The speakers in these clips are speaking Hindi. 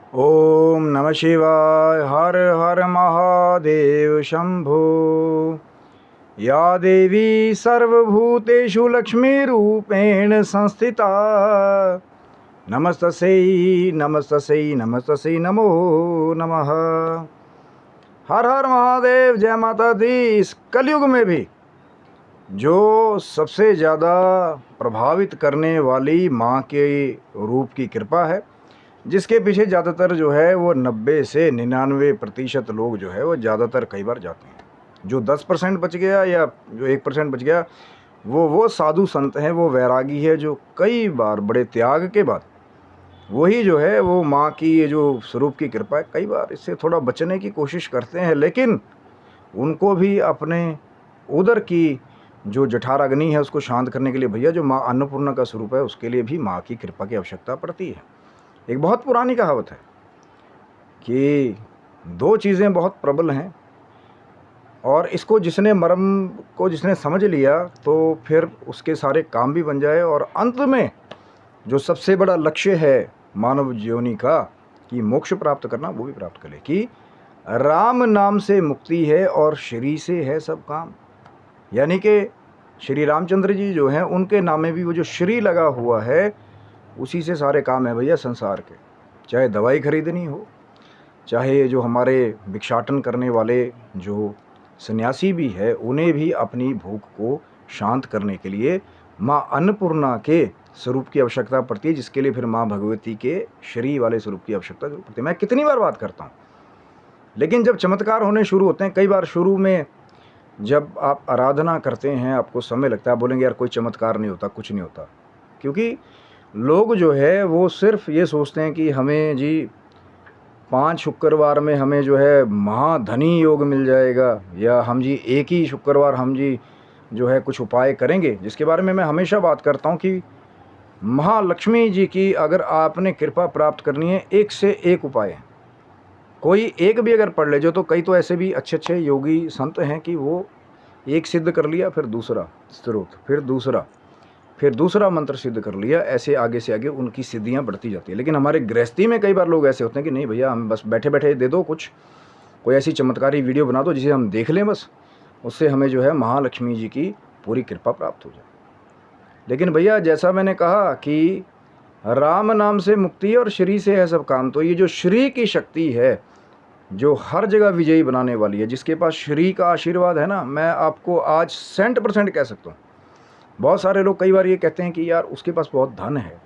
ओम नमः शिवाय। हर हर महादेव शंभो। या देवी सर्वभूतेषु लक्ष्मीरूपेण संस्थिता नमस्तस्यै नमस्तस्यै नमस्तस्यै नमो नमः। हर हर महादेव। जय माता दी। इस कलयुग में भी जो सबसे ज़्यादा प्रभावित करने वाली माँ के रूप की कृपा है, जिसके पीछे ज़्यादातर जो है वो 90 से 99% लोग जो है वो ज़्यादातर कई बार जाते हैं। जो 10% बच गया या जो 1% बच गया, वो साधु संत हैं, वो वैरागी है, जो कई बार बड़े त्याग के बाद वही जो है वो माँ की ये जो स्वरूप की कृपा है, कई बार इससे थोड़ा बचने की कोशिश करते हैं, लेकिन उनको भी अपने उदर की जो जठराग्नि है उसको शांत करने के लिए भैया जो माँ अन्नपूर्णा का स्वरूप है, उसके लिए भी माँ की कृपा की आवश्यकता पड़ती है। एक बहुत पुरानी कहावत है कि दो चीज़ें बहुत प्रबल हैं और इसको जिसने मर्म को जिसने समझ लिया तो फिर उसके सारे काम भी बन जाए, और अंत में जो सबसे बड़ा लक्ष्य है मानव जीवनी का कि मोक्ष प्राप्त करना, वो भी प्राप्त कर ले। कि राम नाम से मुक्ति है और श्री से है सब काम। यानी कि श्री रामचंद्र जी जो हैं उनके नाम में भी वो जो श्री लगा हुआ है, उसी से सारे काम है भैया संसार के। चाहे दवाई खरीदनी हो, चाहे जो हमारे भिक्षाटन करने वाले जो सन्यासी भी है, उन्हें भी अपनी भूख को शांत करने के लिए माँ अन्नपूर्णा के स्वरूप की आवश्यकता पड़ती है, जिसके लिए फिर माँ भगवती के श्री वाले स्वरूप की आवश्यकता जरूर पड़ती है। मैं कितनी बार बात करता हूँ, लेकिन जब चमत्कार होने शुरू होते हैं, कई बार शुरू में जब आप आराधना करते हैं आपको समय लगता है, बोलेंगे यार कोई चमत्कार नहीं होता, कुछ नहीं होता, क्योंकि लोग जो है वो सिर्फ ये सोचते हैं कि हमें जी 5 शुक्रवार में हमें जो है महाधनी योग मिल जाएगा, या हम जी एक ही शुक्रवार हम जी जो है कुछ उपाय करेंगे, जिसके बारे में मैं हमेशा बात करता हूँ कि महालक्ष्मी जी की अगर आपने कृपा प्राप्त करनी है, एक से एक उपाय है। कोई एक भी अगर पढ़ ले जो, तो कई तो ऐसे भी अच्छे अच्छे योगी संत हैं कि वो एक सिद्ध कर लिया, फिर दूसरा स्रोत, फिर दूसरा मंत्र सिद्ध कर लिया, ऐसे आगे से आगे उनकी सिद्धियां बढ़ती जाती है। लेकिन हमारे गृहस्थी में कई बार लोग ऐसे होते हैं कि नहीं भैया, हम बस बैठे बैठे दे दो कुछ, कोई ऐसी चमत्कारी वीडियो बना दो जिसे हम देख लें, बस उससे हमें जो है महालक्ष्मी जी की पूरी कृपा प्राप्त हो जाए। लेकिन भैया जैसा मैंने कहा कि राम नाम से मुक्ति और श्री से है सब काम, तो ये जो श्री की शक्ति है जो हर जगह विजयी बनाने वाली है, जिसके पास श्री का आशीर्वाद है ना, मैं आपको आज 100% कह सकता हूँ। बहुत सारे लोग कई बार ये कहते हैं कि यार उसके पास बहुत धन है,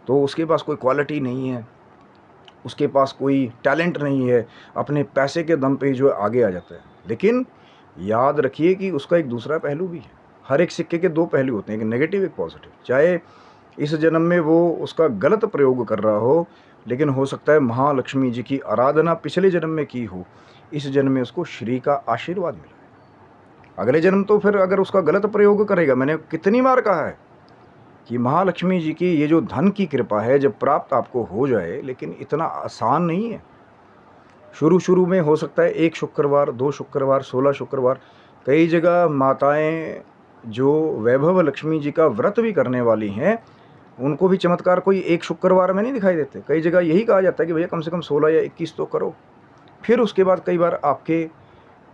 तो उसके पास कोई क्वालिटी नहीं है, उसके पास कोई टैलेंट नहीं है, अपने पैसे के दम पे ही जो आगे आ जाता है। लेकिन याद रखिए कि उसका एक दूसरा पहलू भी है। हर एक सिक्के के दो पहलू होते हैं, एक नेगेटिव एक पॉजिटिव। चाहे इस जन्म में वो उसका गलत प्रयोग कर रहा हो, लेकिन हो सकता है महालक्ष्मी जी की आराधना पिछले जन्म में की हो, इस जन्म में उसको श्री का आशीर्वाद मिला। अगले जन्म तो फिर अगर उसका गलत प्रयोग करेगा, मैंने कितनी बार कहा है कि महालक्ष्मी जी की ये जो धन की कृपा है जब प्राप्त आपको हो जाए, लेकिन इतना आसान नहीं है। शुरू में हो सकता है 1 शुक्रवार, 2 शुक्रवार, 16 शुक्रवार। कई जगह माताएं जो वैभव लक्ष्मी जी का व्रत भी करने वाली हैं, उनको भी चमत्कार कोई 1 शुक्रवार में नहीं दिखाई देते। कई जगह यही कहा जाता है कि भैया कम से कम 16 या 21 तो करो। फिर उसके बाद कई बार आपके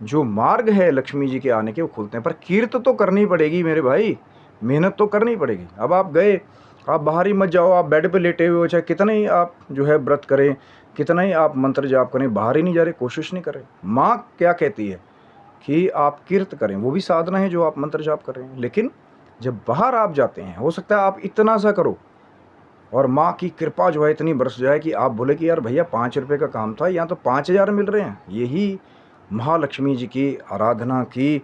जो मार्ग है लक्ष्मी जी के आने के वो खुलते हैं। पर कीर्त तो करनी पड़ेगी मेरे भाई, मेहनत तो करनी पड़ेगी। अब आप गए, आप बाहर ही मत जाओ, आप बेड पे लेटे हुए हो, चाहे कितना ही आप जो है व्रत करें, कितना ही आप मंत्र जाप करें, बाहर ही नहीं जा रहे, कोशिश नहीं करें। माँ क्या कहती है कि आप कीर्त करें, वो भी साधना है जो आप मंत्र जाप कर रहे हैं। लेकिन जब बाहर आप जाते हैं, हो सकता है आप इतना सा करो और माँ की कृपा जो है इतनी बरस जाए कि आप बोले कि यार भैया 5 रुपये का काम था, यहाँ तो 5000 मिल रहे हैं। यही महालक्ष्मी जी की आराधना की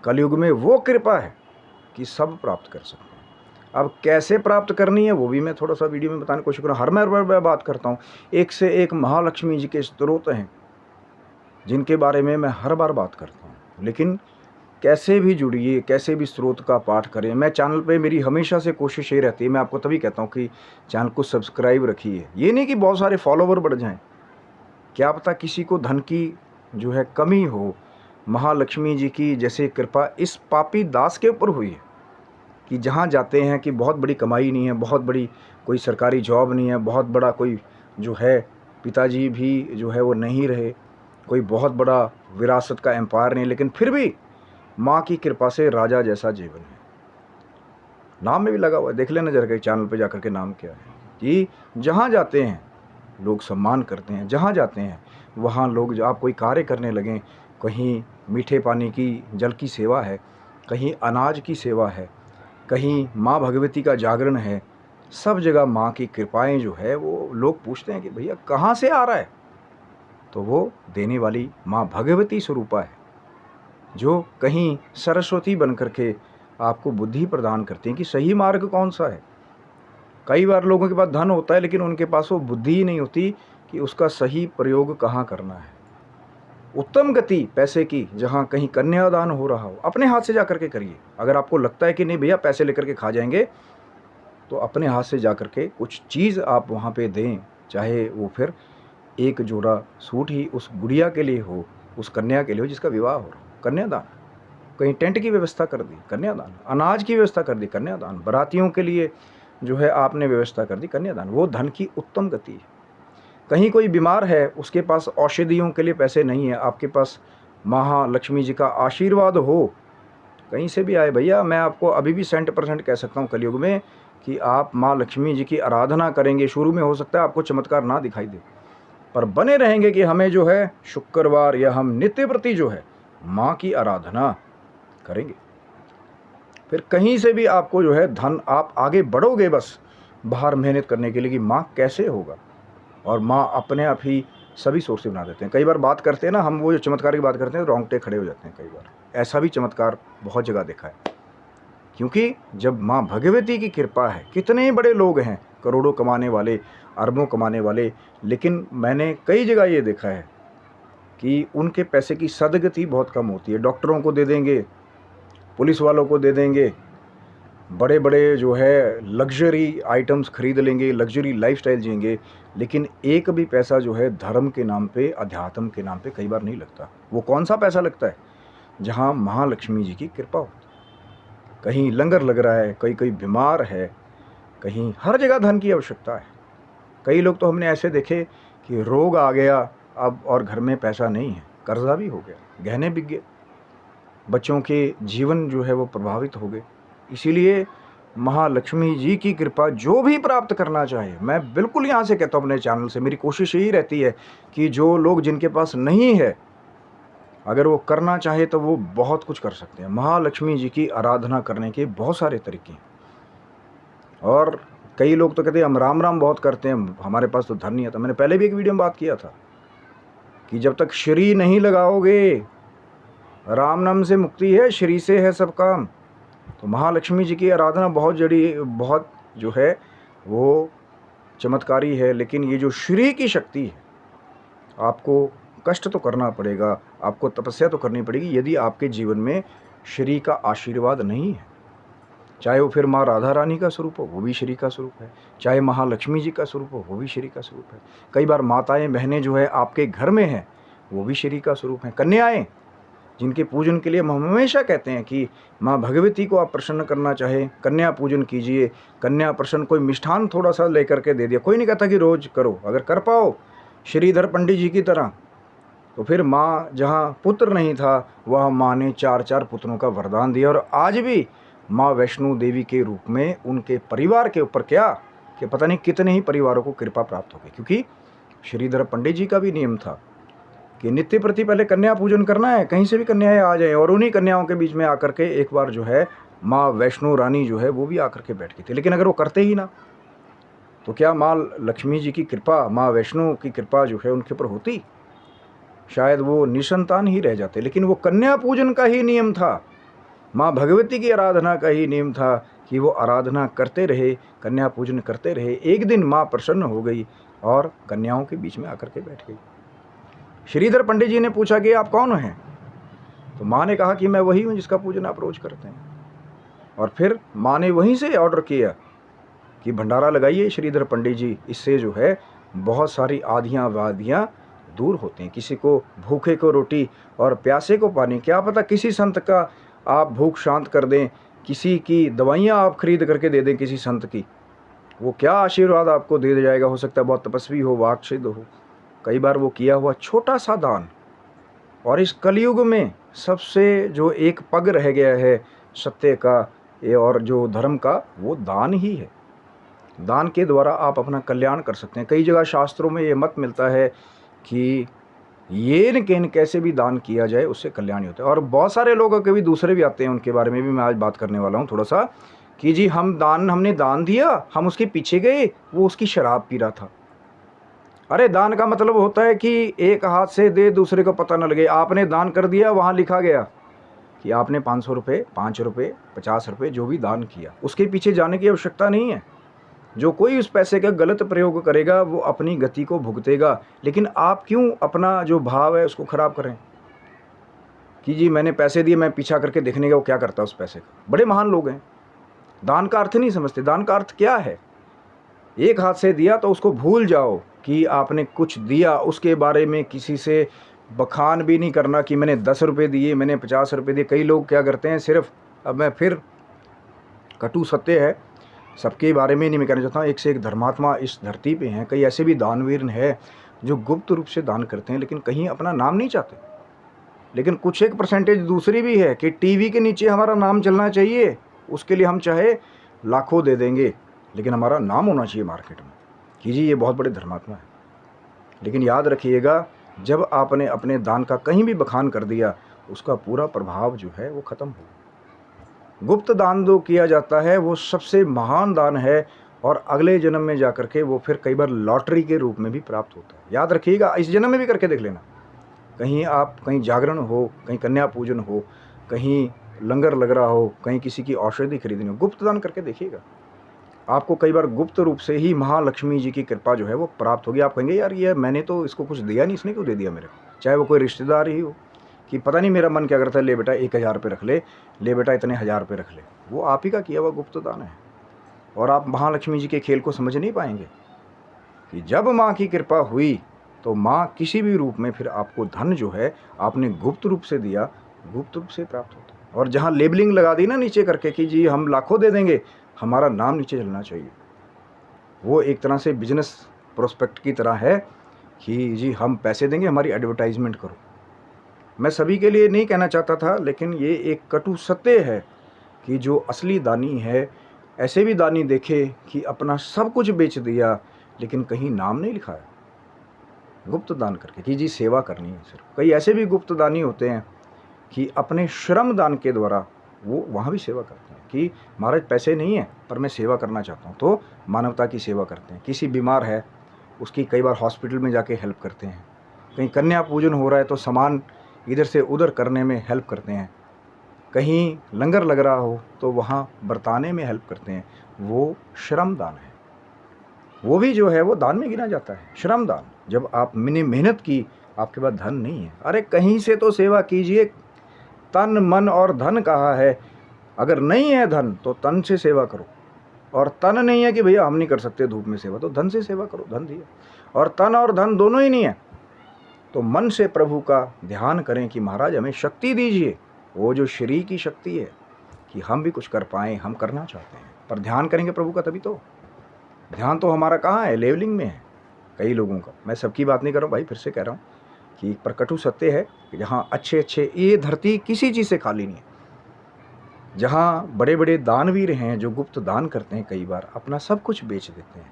कलयुग में वो कृपा है कि सब प्राप्त कर सकते हैं। अब कैसे प्राप्त करनी है वो भी मैं थोड़ा सा वीडियो में बताने की कोशिश करूँ। हर मैं बात करता हूँ, एक से एक महालक्ष्मी जी के स्त्रोत हैं जिनके बारे में मैं हर बार बात करता हूँ। लेकिन कैसे भी जुड़िए, कैसे भी स्रोत का पाठ करें। मैं चैनल पे मेरी हमेशा से कोशिश ये रहती है, मैं आपको तभी कहता हूँ कि चैनल को सब्सक्राइब रखिए। ये नहीं कि बहुत सारे फॉलोवर बढ़ जाएं, क्या पता किसी को धन की जो है कमी हो। महालक्ष्मी जी की जैसे कृपा इस पापी दास के ऊपर हुई है कि जहाँ जाते हैं कि बहुत बड़ी कमाई नहीं है, बहुत बड़ी कोई सरकारी जॉब नहीं है, बहुत बड़ा कोई जो है पिताजी भी जो है वो नहीं रहे, कोई बहुत बड़ा विरासत का एम्पायर नहीं, लेकिन फिर भी माँ की कृपा से राजा जैसा जीवन है। नाम में भी लगा हुआ है, देख लेना जरा के चैनल पे जाकर के नाम क्या है, कि जहाँ जाते हैं लोग सम्मान करते हैं, जहाँ जाते हैं वहाँ लोग, जो आप कोई कार्य करने लगें, कहीं मीठे पानी की जल की सेवा है, कहीं अनाज की सेवा है, कहीं माँ भगवती का जागरण है, सब जगह माँ की कृपाएं जो है वो लोग पूछते हैं कि भैया कहाँ से आ रहा है, तो वो देने वाली माँ भगवती स्वरूपा है, जो कहीं सरस्वती बन करके आपको बुद्धि प्रदान करती हैं कि सही मार्ग कौन सा है। कई बार लोगों के पास धन होता है लेकिन उनके पास वो बुद्धि ही नहीं होती कि उसका सही प्रयोग कहाँ करना है। उत्तम गति पैसे की जहाँ कहीं कन्यादान हो रहा हो, अपने हाथ से जा कर के करिए। अगर आपको लगता है कि नहीं भैया पैसे लेकर के खा जाएंगे, तो अपने हाथ से जा कर के कुछ चीज़ आप वहाँ पे दें, चाहे वो फिर एक जोड़ा सूट ही उस गुड़िया के लिए हो, उस कन्या के लिए हो जिसका विवाह हो रहा हो, कन्यादान। कहीं टेंट की व्यवस्था कर दी, कन्यादान। अनाज की व्यवस्था कर दी, कन्यादान। बारातियों के लिए जो है आपने व्यवस्था कर दी, कन्यादान। वो धन की उत्तम गति है। कहीं कोई बीमार है, उसके पास औषधियों के लिए पैसे नहीं है, आपके पास महालक्ष्मी जी का आशीर्वाद हो, कहीं से भी आए भैया, मैं आपको अभी भी 100% कह सकता हूँ कलयुग में कि आप माँ लक्ष्मी जी की आराधना करेंगे, शुरू में हो सकता है आपको चमत्कार ना दिखाई दे, पर बने रहेंगे कि हमें जो है शुक्रवार या हम नित्य प्रति जो है माँ की आराधना करेंगे, फिर कहीं से भी आपको जो है धन, आप आगे बढ़ोगे बस बाहर मेहनत करने के लिए कि माँ कैसे होगा, और माँ अपने आप ही सभी सोर्स बना देते हैं। कई बार बात करते हैं ना हम, वो जो चमत्कार की बात करते हैं, रोंगटे खड़े हो जाते हैं। कई बार ऐसा भी चमत्कार बहुत जगह देखा है, क्योंकि जब माँ भगवती की कृपा है, कितने बड़े लोग हैं करोड़ों कमाने वाले, अरबों कमाने वाले, लेकिन मैंने कई जगह ये देखा है कि उनके पैसे की सदगति बहुत कम होती है। डॉक्टरों को दे देंगे, पुलिस वालों को दे देंगे, बड़े बड़े जो है लग्जरी आइटम्स खरीद लेंगे, लग्जरी लाइफस्टाइल जिएंगे, लेकिन एक भी पैसा जो है धर्म के नाम पे, अध्यात्म के नाम पे कई बार नहीं लगता। वो कौन सा पैसा लगता है? जहाँ महालक्ष्मी जी की कृपा होती है। कहीं लंगर लग रहा है, कहीं बीमार है, कहीं हर जगह धन की आवश्यकता है। कई लोग तो हमने ऐसे देखे कि रोग आ गया अब और घर में पैसा नहीं है, कर्जा भी हो गया, गहने बिक गए, बच्चों के जीवन जो है वो प्रभावित हो गए। इसीलिए महालक्ष्मी जी की कृपा जो भी प्राप्त करना चाहे, मैं बिल्कुल यहाँ से कहता हूँ अपने चैनल से, मेरी कोशिश यही रहती है कि जो लोग जिनके पास नहीं है, अगर वो करना चाहे तो वो बहुत कुछ कर सकते हैं। महालक्ष्मी जी की आराधना करने के बहुत सारे तरीके हैं। और कई लोग तो कहते हैं हम राम राम बहुत करते हैं, हमारे पास तो धन नहीं आता। मैंने पहले भी एक वीडियो में बात किया था कि जब तक श्री नहीं लगाओगे, राम नाम से मुक्ति है, श्री से है सब काम। तो महालक्ष्मी जी की आराधना बहुत जो है वो चमत्कारी है, लेकिन ये जो श्री की शक्ति है, आपको कष्ट तो करना पड़ेगा, आपको तपस्या तो करनी पड़ेगी यदि आपके जीवन में श्री का आशीर्वाद नहीं है। चाहे वो फिर माँ राधा रानी का स्वरूप हो, वो भी श्री का स्वरूप है, चाहे महालक्ष्मी जी का स्वरूप हो, वो भी श्री का स्वरूप है। कई बार माताएं बहनें जो है आपके घर में हैं, वो भी श्री का स्वरूप हैं। कन्याएं जिनके पूजन के लिए हम हमेशा कहते हैं कि माँ भगवती को आप प्रसन्न करना चाहे, कन्या पूजन कीजिए। कन्या प्रसन्न, कोई मिष्ठान थोड़ा सा लेकर के दे दिया, कोई नहीं कहता कि रोज़ करो, अगर कर पाओ श्रीधर पंडित जी की तरह, तो फिर माँ जहाँ पुत्र नहीं था वह माँ ने 4 पुत्रों का वरदान दिया। और आज भी माँ वैष्णो देवी के रूप में उनके परिवार के ऊपर क्या कि पता नहीं कितने ही परिवारों को कृपा प्राप्त हो गई, क्योंकि श्रीधर पंडित जी का भी नियम था कि नित्य प्रति पहले कन्या पूजन करना है, कहीं से भी कन्याएं आ जाए, और उन्हीं कन्याओं के बीच में आकर के एक बार जो है माँ वैष्णो रानी जो है वो भी आकर के बैठ गई थी। लेकिन अगर वो करते ही ना, तो क्या माँ लक्ष्मी जी की कृपा, माँ वैष्णो की कृपा जो है उनके ऊपर होती? शायद वो निसंतान ही रह जाते। लेकिन वो कन्या पूजन का ही नियम था, माँ भगवती की आराधना का ही नियम था कि वो आराधना करते रहे, कन्या पूजन करते रहे। एक दिन माँ प्रसन्न हो गई और कन्याओं के बीच में आकर के बैठ गई। श्रीधर पंडित जी ने पूछा कि आप कौन हैं? तो माँ ने कहा कि मैं वही हूँ जिसका पूजन आप रोज करते हैं। और फिर माँ ने वहीं से ऑर्डर किया कि भंडारा लगाइए श्रीधर पंडित जी, इससे जो है बहुत सारी आधियाँ वादियाँ दूर होती हैं। किसी को भूखे को रोटी और प्यासे को पानी, क्या पता किसी संत का आप भूख शांत कर दें, किसी की दवाइयाँ आप खरीद करके दे दें किसी संत की, वो क्या आशीर्वाद आपको दे जाएगा। हो सकता है बहुत तपस्वी हो, वाक्सिद्ध हो, कई बार वो किया हुआ छोटा सा दान, और इस कलयुग में सबसे जो एक पग रह गया है सत्य का ये और जो धर्म का, वो दान ही है। दान के द्वारा आप अपना कल्याण कर सकते हैं। कई जगह शास्त्रों में ये मत मिलता है कि ये न केन कैसे भी दान किया जाए उससे कल्याण ही होता है। और बहुत सारे लोग कभी दूसरे भी आते हैं, उनके बारे में भी मैं आज बात करने वाला हूँ थोड़ा सा, कि जी हमने दान दिया, हम उसके पीछे गए, वो उसकी शराब पी रहा था। अरे दान का मतलब होता है कि एक हाथ से दे, दूसरे को पता न लगे। आपने दान कर दिया, वहाँ लिखा गया कि आपने 500 रुपये, 5 रुपये, 50 रुपये जो भी दान किया, उसके पीछे जाने की आवश्यकता नहीं है। जो कोई उस पैसे का गलत प्रयोग करेगा वो अपनी गति को भुगतेगा। लेकिन आप क्यों अपना जो भाव है उसको खराब करें कि जी मैंने पैसे दिए, मैं पीछा करके देखने का वो क्या करता है उस पैसे का। बड़े महान लोग हैं, दान का अर्थ नहीं समझते। दान का अर्थ क्या है? एक हाथ से दिया तो उसको भूल जाओ कि आपने कुछ दिया, उसके बारे में किसी से बखान भी नहीं करना कि मैंने 10 रुपये दिए, मैंने 50 रुपये दिए। कई लोग क्या करते हैं, सिर्फ, अब मैं फिर कटु सत्य है, सबके बारे में नहीं मैं कहना चाहता हूँ, एक से एक धर्मात्मा इस धरती पे हैं। कई ऐसे भी दानवीर हैं जो गुप्त रूप से दान करते हैं, लेकिन कहीं अपना नाम नहीं चाहते। लेकिन कुछ एक परसेंटेज दूसरी भी है कि टीवी के नीचे हमारा नाम चलना चाहिए, उसके लिए हम चाहे लाखों दे देंगे, लेकिन हमारा नाम होना चाहिए मार्केट में कि जी ये बहुत बड़े धर्मात्मा है। लेकिन याद रखिएगा, जब आपने अपने दान का कहीं भी बखान कर दिया, उसका पूरा प्रभाव जो है वो ख़त्म हो। गुप्त दान जो किया जाता है वो सबसे महान दान है, और अगले जन्म में जाकर के वो फिर कई बार लॉटरी के रूप में भी प्राप्त होता है। याद रखिएगा, इस जन्म में भी करके देख लेना। कहीं जागरण हो, कहीं कन्या पूजन हो, कहीं लंगर लग रहा हो, कहीं किसी की औषधि खरीदनी हो, गुप्त दान करके देखिएगा। आपको कई बार गुप्त रूप से ही महालक्ष्मी जी की कृपा जो है वो प्राप्त होगी। आप कहेंगे यार ये मैंने तो इसको कुछ दिया नहीं, इसने क्यों दे दिया मेरे को? चाहे वो कोई रिश्तेदार ही हो, कि पता नहीं मेरा मन क्या करता है, ले बेटा 1000 रुपये रख ले बेटा इतने 1000 रुपये रख ले। वो आप ही का किया हुआ गुप्त दान है। और आप महालक्ष्मी जी के खेल को समझ नहीं पाएंगे कि जब माँ की कृपा हुई तो माँ किसी भी रूप में फिर आपको धन जो है आपने गुप्त रूप से दिया, गुप्त रूप से प्राप्त होता है। और जहाँ लेबलिंग लगा दी ना नीचे करके कि जी हम लाखों दे देंगे, हमारा नाम नीचे चलना चाहिए, वो एक तरह से बिजनेस प्रोस्पेक्ट की तरह है कि जी हम पैसे देंगे, हमारी एडवर्टाइजमेंट करो। मैं सभी के लिए नहीं कहना चाहता था, लेकिन ये एक कटु सत्य है कि जो असली दानी है, ऐसे भी दानी देखे कि अपना सब कुछ बेच दिया लेकिन कहीं नाम नहीं लिखा है गुप्त दान करके कि जी सेवा करनी है सिर्फ। कई ऐसे भी गुप्त दानी होते हैं कि अपने श्रम दान के द्वारा वो वहाँ भी सेवा करते हैं कि महाराज पैसे नहीं है पर मैं सेवा करना चाहता हूँ, तो मानवता की सेवा करते हैं। किसी बीमार है उसकी कई बार हॉस्पिटल में जाके हेल्प करते हैं, कहीं कन्या पूजन हो रहा है तो सामान इधर से उधर करने में हेल्प करते हैं, कहीं लंगर लग रहा हो तो वहाँ बरताने में हेल्प करते हैं। वो श्रम दान है, वो भी जो है वो दान में गिना जाता है, श्रम दान। जब आपने मेहनत की, आपके पास धन नहीं है, अरे कहीं से तो सेवा कीजिए। तन मन और धन कहा है, अगर नहीं है धन तो तन से सेवा करो, और तन नहीं है कि भैया हम नहीं कर सकते धूप में सेवा, तो धन से सेवा करो, धन दिया। और तन और धन दोनों ही नहीं है तो मन से प्रभु का ध्यान करें कि महाराज हमें शक्ति दीजिए, वो जो शरीर की शक्ति है कि हम भी कुछ कर पाएँ, हम करना चाहते हैं। पर ध्यान करेंगे प्रभु का तभी तो। ध्यान तो हमारा कहाँ है, लेवलिंग में है कई लोगों का। मैं सबकी बात नहीं कर रहा हूँ भाई, फिर से कह रहा हूँ कि पर कटु सत्य है कि जहाँ अच्छे ये धरती किसी चीज़ से खाली नहीं है, जहाँ बड़े बड़े दानवीर हैं जो गुप्त दान करते हैं, कई बार अपना सब कुछ बेच देते हैं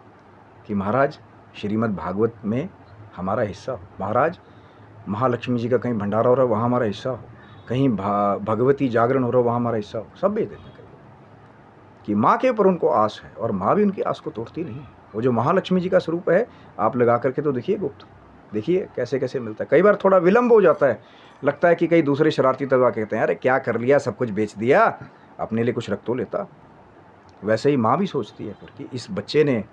कि महाराज श्रीमद् भागवत में हमारा हिस्सा हो, महाराज महालक्ष्मी जी का कहीं भंडारा हो रहा है वहाँ हमारा हिस्सा हो, कहीं भगवती जागरण हो रहा हो वहाँ हमारा हिस्सा हो, सब बेच देते हैं कि माँ के ऊपर उनको आस है, और माँ भी उनकी आस को तोड़ती नहीं है। वो जो महालक्ष्मी जी का स्वरूप है, आप लगा करके तो देखिए गुप्त, देखिए कैसे कैसे मिलता है। कई बार थोड़ा विलम्ब हो जाता है, लगता है कि कई दूसरे शरारती तबका कहते हैं अरे क्या कर लिया, सब कुछ बेच दिया, अपने लिए कुछ रख तो लेता। वैसे ही माँ भी सोचती है फिर कि इस बच्चे ने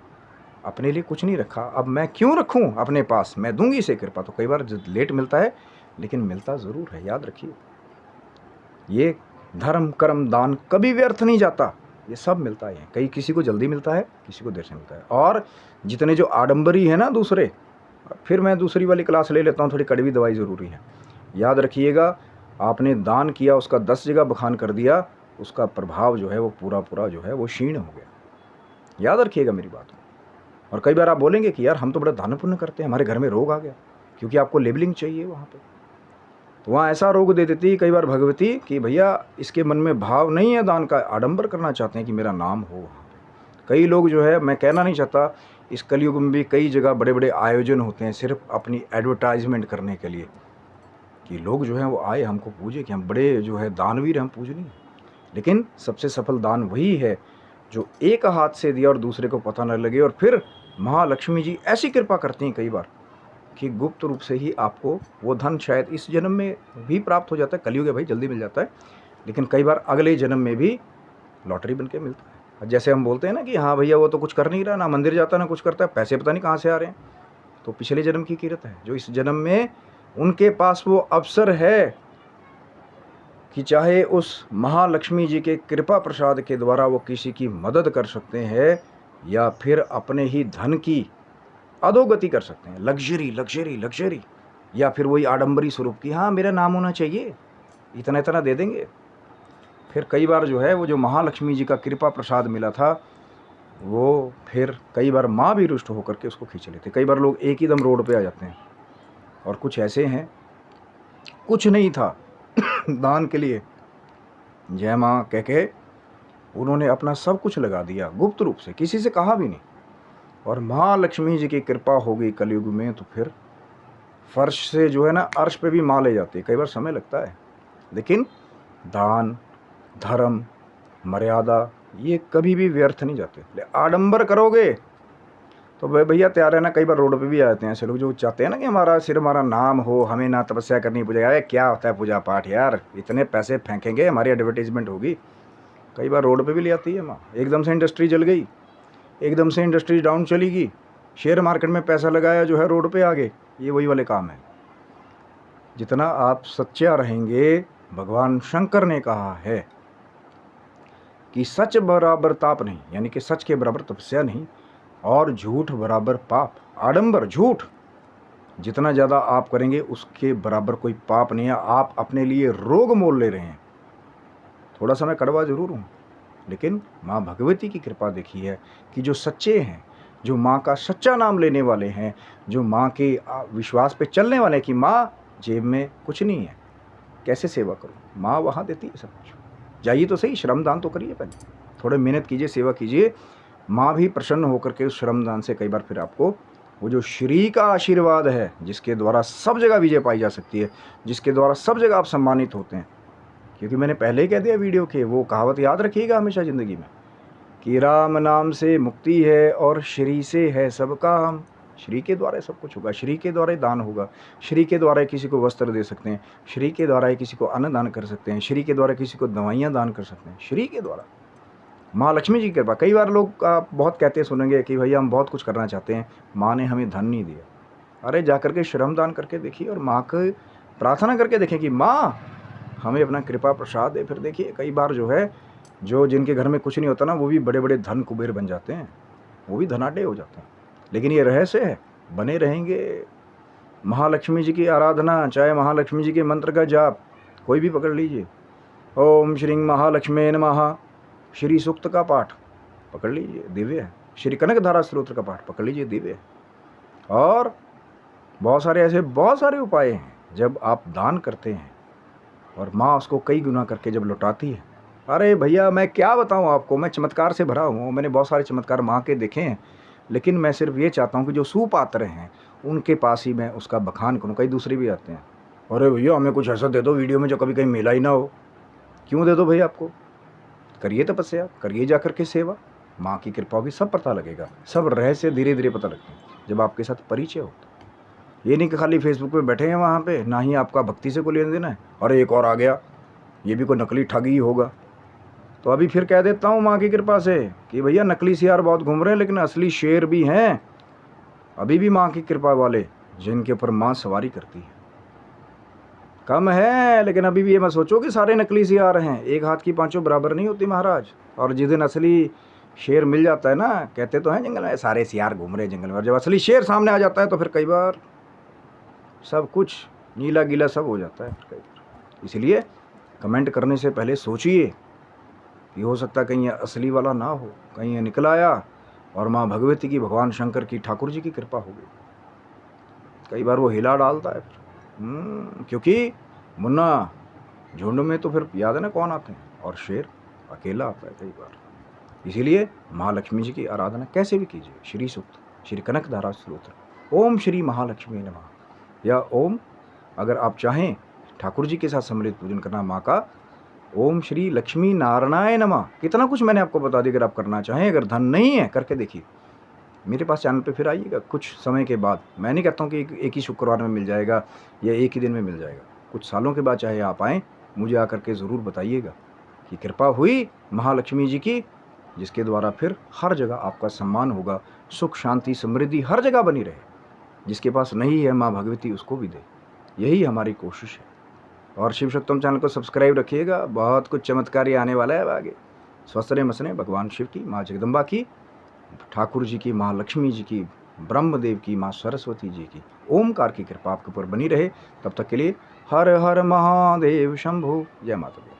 अपने लिए कुछ नहीं रखा, अब मैं क्यों रखूँ अपने पास, मैं दूंगी इसे कृपा। तो कई बार लेट मिलता है लेकिन मिलता ज़रूर है। याद रखिए, ये धर्म कर्म दान कभी व्यर्थ नहीं जाता, ये सब मिलता है। कहीं किसी को जल्दी मिलता है, किसी को देर से मिलता है। और जितने जो आडंबरी है ना दूसरे, फिर मैं दूसरी वाली क्लास ले लेता हूँ, थोड़ी कड़वी दवाई ज़रूरी है। याद रखिएगा, आपने दान किया, उसका 10 जगह बखान कर दिया, उसका प्रभाव जो है वो पूरा जो है वो क्षीण हो गया। याद रखिएगा मेरी बात। और कई बार आप बोलेंगे कि यार हम तो बड़ा दान पुण्य करते हैं, हमारे घर में रोग आ गया, क्योंकि आपको लेबलिंग चाहिए वहाँ पे। तो वहाँ ऐसा रोग दे देती है कई बार भगवती कि भैया इसके मन में भाव नहीं है दान का, आडंबर करना चाहते हैं कि मेरा नाम हो वहाँ पे। कई लोग जो है, मैं कहना नहीं चाहता, इस कलयुग में भी कई जगह बड़े बड़े आयोजन होते हैं सिर्फ अपनी एडवर्टाइजमेंट करने के लिए, कि लोग जो हैं वो आए हमको पूजे कि हम बड़े जो है दानवीर, हम पूजनीय। लेकिन सबसे सफल दान वही है जो एक हाथ से दिया और दूसरे को पता न लगे। और फिर महालक्ष्मी जी ऐसी कृपा करती हैं कई बार कि गुप्त रूप से ही आपको वो धन शायद इस जन्म में भी प्राप्त हो जाता है। कलयुग है भाई, जल्दी मिल जाता है, लेकिन कई बार अगले जन्म में भी लॉटरी बन के मिलता है। जैसे हम बोलते हैं ना कि हाँ भैया वो तो कुछ कर नहीं रहा, ना मंदिर जाता ना कुछ करता है, पैसे पता नहीं कहाँ से आ रहे हैं, तो पिछले जन्म की किरत है जो इस जन्म में उनके पास वो अवसर है कि चाहे उस महालक्ष्मी जी के कृपा प्रसाद के द्वारा वो किसी की मदद कर सकते हैं या फिर अपने ही धन की अधोगति कर सकते हैं, लग्जरी लग्जरी लग्जरी, या फिर वही आडंबरी स्वरूप की हाँ मेरा नाम होना चाहिए, इतना इतना दे देंगे। फिर कई बार जो है वो जो महालक्ष्मी जी का कृपा प्रसाद मिला था वो फिर कई बार माँ भी रुष्ट होकर के उसको खींच लेते। कई बार लोग एक ही दम रोड पे आ जाते हैं, और कुछ ऐसे हैं कुछ नहीं था दान के लिए जय माँ कह के उन्होंने अपना सब कुछ लगा दिया गुप्त रूप से, किसी से कहा भी नहीं, और महालक्ष्मी जी की कृपा हो गई कलयुग में, तो फिर फर्श से जो है ना अर्श पे भी माँ ले जाती है। कई बार समय लगता है, लेकिन दान धर्म मर्यादा ये कभी भी व्यर्थ नहीं जाते। आडंबर करोगे तो भैया तैयार है ना। कई बार रोड पे भी आ जाते हैं ऐसे लोग जो चाहते हैं ना कि हमारा सिर्फ हमारा नाम हो, हमें ना तपस्या करनी पूजा। अरे क्या होता है पूजा पाठ यार, इतने पैसे फेंकेंगे, हमारी एडवर्टीजमेंट होगी। कई बार रोड पे भी ले आती है माँ, एकदम से इंडस्ट्री जल गई, एकदम से इंडस्ट्री डाउन चली गई, शेयर मार्केट में पैसा लगाया जो है रोड पे आ गए। ये वही वाले काम है। जितना आप सच्चा रहेंगे, भगवान शंकर ने कहा है कि सच बराबर ताप नहीं, यानी कि सच के बराबर तपस्या नहीं, और झूठ बराबर पाप। आडंबर झूठ जितना ज़्यादा आप करेंगे उसके बराबर कोई पाप नहीं है। आप अपने लिए रोग मोल ले रहे हैं। थोड़ा सा मैं कड़वा जरूर हूँ, लेकिन माँ भगवती की कृपा देखी है कि जो सच्चे हैं, जो माँ का सच्चा नाम लेने वाले हैं, जो माँ के विश्वास पे चलने वाले हैं कि माँ जेब में कुछ नहीं है, कैसे सेवा करूँ, माँ वहाँ देती है सब कुछ। जाइए तो सही, श्रमदान तो करिए, पहले थोड़े मेहनत कीजिए, सेवा कीजिए, माँ भी प्रसन्न होकर के उस श्रमदान से कई बार फिर आपको वो जो श्री का आशीर्वाद है, जिसके द्वारा सब जगह विजय पाई जा सकती है, जिसके द्वारा सब जगह आप सम्मानित होते हैं। क्योंकि मैंने पहले ही कह दिया वीडियो के, वो कहावत याद रखिएगा हमेशा ज़िंदगी में कि राम नाम से मुक्ति है और श्री से है सब काम। श्री के द्वारा सब कुछ होगा, श्री के द्वारा दान होगा, श्री के द्वारा किसी को वस्त्र दे सकते हैं, श्री के द्वारा किसी को अन्न दान कर सकते हैं, श्री के द्वारा किसी को दवाइयाँ दान कर सकते हैं, श्री के द्वारा। महालक्ष्मी जी की कृपा। कई बार लोग बहुत कहते सुनेंगे कि भैया हम बहुत कुछ करना चाहते हैं, माँ ने हमें धन नहीं दिया। अरे जा करके श्रम दान करके देखिए और माँ को प्रार्थना करके देखें कि माँ हमें अपना कृपा प्रसाद दे। फिर देखिए कई बार जो है, जो जिनके घर में कुछ नहीं होता ना, वो भी बड़े बड़े धन कुबेर बन जाते हैं, वो भी धनाढ्य हो जाते हैं। लेकिन ये रहस्य है, बने रहेंगे। महालक्ष्मी जी की आराधना, चाहे महालक्ष्मी जी के मंत्र का जाप कोई भी पकड़ लीजिए, ओम श्री महालक्ष्मी नमः, श्री सूक्त का पाठ पकड़ लीजिए, दिव्य है। श्री कनक धारा स्त्रोत्र का पाठ पकड़ लीजिए, दिव्य है। और बहुत सारे ऐसे बहुत सारे उपाय हैं जब आप दान करते हैं और माँ उसको कई गुना करके जब लौटाती है। अरे भैया मैं क्या बताऊँ आपको, मैं चमत्कार से भरा हूँ, मैंने बहुत सारे चमत्कार माँ के देखे हैं, लेकिन मैं सिर्फ ये चाहता हूँ कि जो सुपात्र हैं उनके पास ही मैं उसका बखान करूँ। कई दूसरे भी आते हैं, अरे भैया हमें कुछ ऐसा दे दो वीडियो में जो कभी कहीं मिला ही ना हो। क्यों दे दो भैया, आपको करिए तपस्या, करिए जा करके सेवा, माँ की कृपा होगी, सब पता लगेगा, सब रहस्य धीरे धीरे पता लगते हैं जब आपके साथ परिचय होता है। ये नहीं कि खाली फेसबुक पे बैठे हैं वहाँ पे, ना ही आपका भक्ति से कोई लेन देना है। अरे एक और आ गया, ये भी कोई नकली ठगी ही होगा। तो अभी फिर कह देता हूँ माँ की कृपा से कि भैया नकली सियार बहुत घूम रहे हैं, लेकिन असली शेर भी हैं अभी भी माँ की कृपा वाले, जिनके ऊपर माँ सवारी करती है। कम है, लेकिन अभी भी ये मत सोचो कि सारे नकली सियार हैं। एक हाथ की पांचों बराबर नहीं होती महाराज। और जिस दिन असली शेर मिल जाता है ना, कहते तो हैं जंगल में सारे सियार घूम रहे जंगल में, और जब असली शेर सामने आ जाता है तो फिर कई बार सब कुछ नीला गीला सब हो जाता है कई बार। इसलिए कमेंट करने से पहले सोचिए, ये हो सकता है कहीं ये असली वाला ना हो, कहीं ये निकल आया और माँ भगवती की, भगवान शंकर की, ठाकुर जी की कृपा होगी। कई बार वो हिला डालता है क्योंकि मुन्ना झुंड में तो फिर याद है ना कौन आते हैं, और शेर अकेला आता है कई बार। इसीलिए महालक्ष्मी जी की आराधना कैसे भी कीजिए। श्री सूक्त, श्री कनक धारा स्तोत्र, ओम श्री महालक्ष्मी नमः, या ओम, अगर आप चाहें ठाकुर जी के साथ सम्मिलित पूजन करना माँ का, ओम श्री लक्ष्मी नारायणाय नमः। कितना कुछ मैंने आपको बता दिया। अगर आप करना चाहें, अगर धन नहीं है, करके देखिए। मेरे पास चैनल पे फिर आइएगा कुछ समय के बाद। मैं नहीं कहता हूँ कि एक ही शुक्रवार में मिल जाएगा या एक ही दिन में मिल जाएगा। कुछ सालों के बाद चाहे आप आएँ, मुझे आकर के ज़रूर बताइएगा कि कृपा हुई महालक्ष्मी जी की, जिसके द्वारा फिर हर जगह आपका सम्मान होगा, सुख शांति समृद्धि हर जगह बनी रहे। जिसके पास नहीं है माँ भगवती उसको भी दे, यही हमारी कोशिश है। और शिव शक्तम चैनल को सब्सक्राइब रखिएगा, बहुत कुछ चमत्कारी आने वाला है आगे। स्वस्थ रहे मसने भगवान शिव की, माँ जगदम्बा की, ठाकुर जी की, महालक्ष्मी जी की, ब्रह्मदेव की, माँ सरस्वती जी की, ओमकार की कृपा आपके ऊपर बनी रहे। तब तक के लिए हर हर महादेव शंभु। जय माता दी।